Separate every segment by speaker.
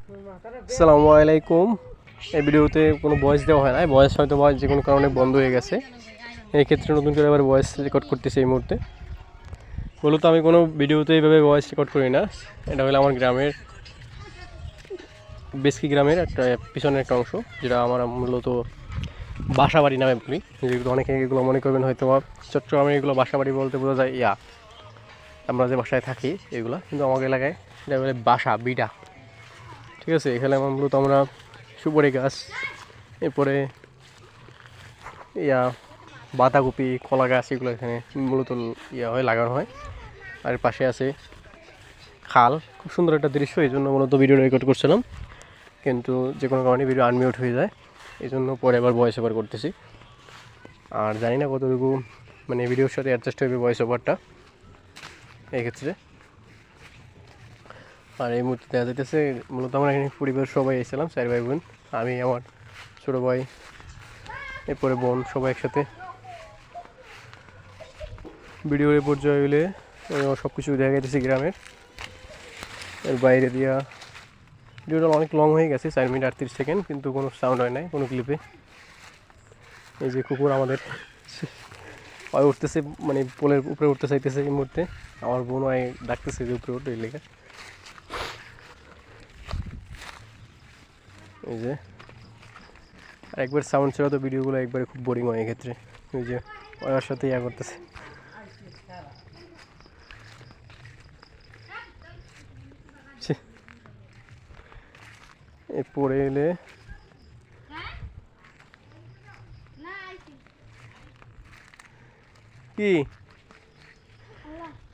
Speaker 1: আসসালামু আলাইকুম। এই ভিডিওতে কোনো ভয়েস দেওয়া হয় না, ভয়েস হয়তো যে কোনো কারণে বন্ধ হয়ে গেছে। এই ক্ষেত্রে নতুন করে আবার ভয়েস রেকর্ড করতেছি এই মুহূর্তে। মূলত আমি কোনো ভিডিওতে এইভাবে ভয়েস রেকর্ড করি না। এটা হলো আমার গ্রামের, বেসকি গ্রামের একটা পিছনের একটা অংশ, যেটা আমার মূলত বাসাবাড়ি নামে বলি। যেগুলো অনেকে এগুলো মনে করবেন হয়তো চট্টগ্রামে এগুলো বাসাবাড়ি বলতে বোঝা যায় আমরা যে বাসায় থাকি এগুলো, কিন্তু আমাদের এলাকায় এটা বলে বাসা বিটা। ঠিক আছে, এখানে মূলত আমরা সুপারি গাছ, এরপরে বাঁধাকপি, কলা গাছ, এগুলো এখানে মূলত হয়, লাগানো হয়। আর পাশে আছে খাল, খুব সুন্দর একটা দৃশ্য। এই জন্য মূলত ভিডিও রেকর্ড করছিলাম, কিন্তু যে কোনো কারণে ভিডিও আনমিউট হয়ে যায়, এই জন্য পরে আবার ভয়েস ওভার করতেছি। আর জানি না কতটুকু মানে ভিডিওর সাথে অ্যাডজাস্ট হবে ভয়েস ওভারটা এই ক্ষেত্রে। আর এই মুহূর্তে দেখা যাইতেছে মূলত আমরা এখানে পরিবার সবাই এসেছিলাম, 4 ভাই বোন, আমি, আমার ছোটো ভাই, এরপরে বোন, সবাই একসাথে ভিডিওর পর্যায়ে হইলে সব কিছু দেখা যাইতেছে গ্রামের। এর বাইরে দিয়া ভিডিওটা অনেক লং হয়ে গেছে, 4 মিনিট 38 সেকেন্ড, কিন্তু কোনো সাউন্ড হয় নাই কোনো ক্লিপে। এই যে কুকুর আমাদের উঠতেছে, মানে পোলের উপরে উঠতে চাইতেছে এই মুহূর্তে। আমার বোন ডাকতেছে যে উপরে উঠে লেগে। এই যে একবার সাউন্ড ছাড়া তো ভিডিওগুলো একবারে খুব বোরিং হয় এক্ষেত্রে। ওই যে ওর সাথে করতেছে। পরে এলে কি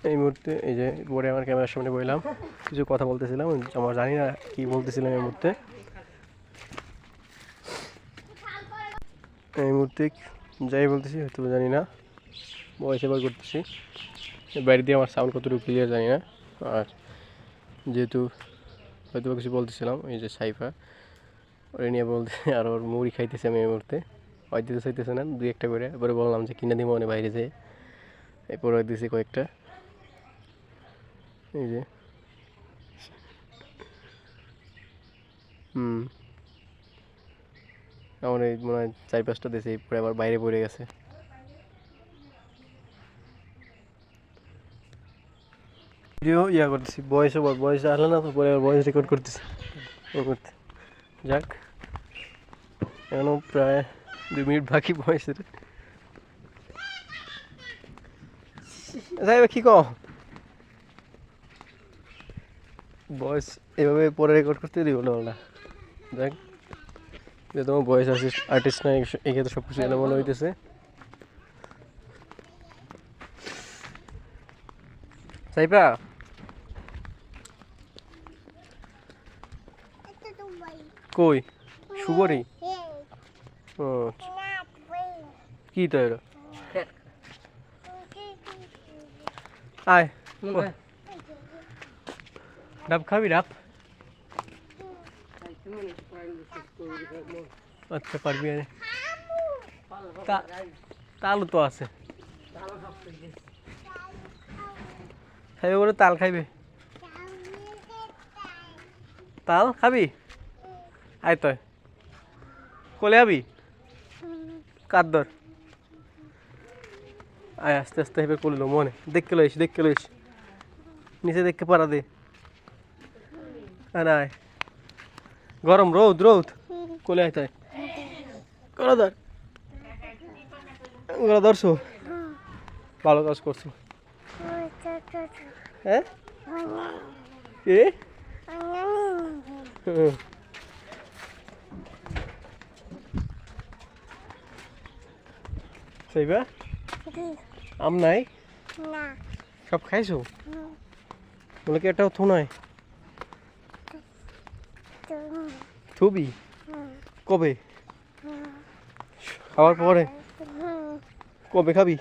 Speaker 1: এই মুহূর্তে, এই যে পরে আমার ক্যামেরার সামনে বললাম, কিছু কথা বলতেছিলাম, আমার জানি না কি বলতেছিলাম এই মুহূর্তে। যাই বলতেছি হয়তো জানি না, ভয়েস ওভার করতেছি। বাইরে দিয়ে আমার সাউন্ড কতটুকু ক্লিয়ার জানি না। আর যেহেতু হয়তো কিছু বলতেছিলাম, এই যে সাইফা ওরে নিয়ে বলতে, আর ওর মুড়ি খাইতেছে আমি এই মুহূর্তে। হয়তো চাইতেছে না, 2-1টা করে। এরপরে বললাম যে কিনে দিব মানে বাইরে যেয়ে, এরপর দিয়েছি কয়েকটা। এই যে আমার এই মনে হয় 4-5টা দিয়েছে, পরে আবার বাইরে পড়ে গেছে। ভিডিও করতেছি, ভয়েস আসলে না তো, পরে আবার ভয়েস রেকর্ড করতেছি এই মুহূর্তে। যাক, এখনো প্রায় 2 মিনিট বাকি ভয়েসের। যাই কি কও, ভয়েস এভাবে পরে রেকর্ড করতে দিব না। যাক, যে তোমার ভয়েস আর্টিস্ট না, এই ক্ষেত্রে সব কিছু এলোমেলো হইতেছে। সাইফা কই? সুগরি? ও কি তো এরা? আয় ডাব খাবি? ডাব আচ্ছা পারবি। তালও তো আছে, খাইবে বলে তাল খাইবে। তাল খাবি? আয় তয় কোলে আবি? কাদ্দর আয়, আস্তে আস্তে হেবে করলো মনে। দেখতে লইস নিচে দেখতে পারা দে। আয় গরম, রোদ কোলে আয় তয়। গলা ধরছো, ভালো কাজ করছো। হ্যাঁ কি সাইবা আম নাই? সব খাইছো? বলে কি এটাও থু নয়? থুবি কবে? খাওয়ার পরে? কবে খাবি?